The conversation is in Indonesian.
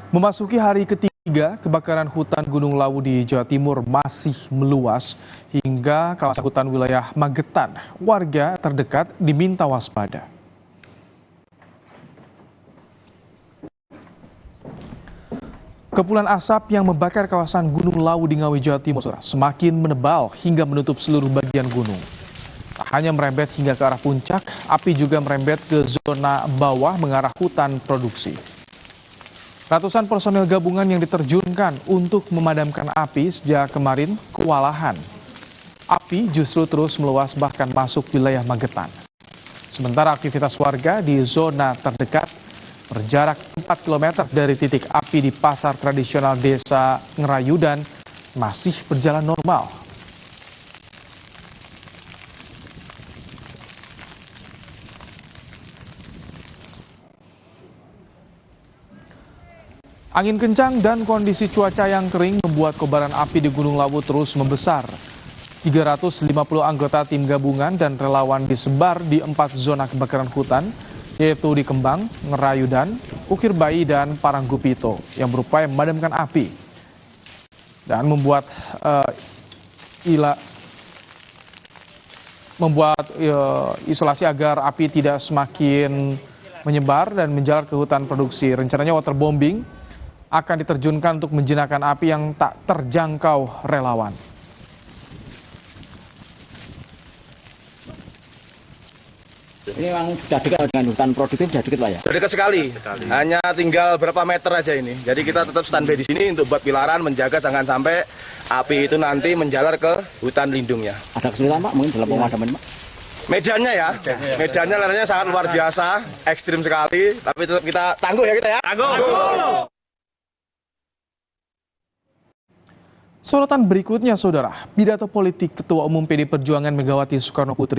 Memasuki hari ketiga, kebakaran hutan Gunung Lawu di Jawa Timur masih meluas hingga kawasan hutan wilayah Magetan. Warga terdekat diminta waspada. Kepulan asap yang membakar kawasan Gunung Lawu di Ngawi, Jawa Timur semakin menebal hingga menutup seluruh bagian gunung. Tak hanya merembet hingga ke arah puncak, api juga merembet ke zona bawah mengarah hutan produksi. Ratusan personel gabungan yang diterjunkan untuk memadamkan api sejak kemarin kewalahan. Api justru terus meluas bahkan masuk wilayah Magetan. Sementara aktivitas warga di zona terdekat berjarak 4 km dari titik api di pasar tradisional desa Ngerayudan masih berjalan normal. Angin kencang dan kondisi cuaca yang kering membuat kobaran api di Gunung Lawu terus membesar. 350 anggota tim gabungan dan relawan disebar di 4 zona kebakaran hutan, yaitu di Kembang, Ngerayudan, Ukir Bayi, dan Paranggupito yang berupaya memadamkan api dan membuat isolasi agar api tidak semakin menyebar dan menjalar ke hutan produksi. Rencananya waterbombing akan diterjunkan untuk menjinakkan api yang tak terjangkau relawan. Ini memang sudah dekat dengan hutan produktif, sudah dekat Pak ya? Sudah dekat sekali. Hanya tinggal berapa meter aja ini. Jadi kita tetap standby di sini untuk buat pilaran, menjaga jangan sampai api itu nanti menjalar ke hutan lindungnya. Ada kesulitan Pak mungkin dalam pemadaman Pak? Medannya ya, medannya leranya sangat luar biasa, ekstrim sekali. Tapi tetap kita tangguh ya kita ya. Tangguh. Sorotan berikutnya, Saudara, pidato politik Ketua Umum PD Perjuangan Megawati Soekarno Putri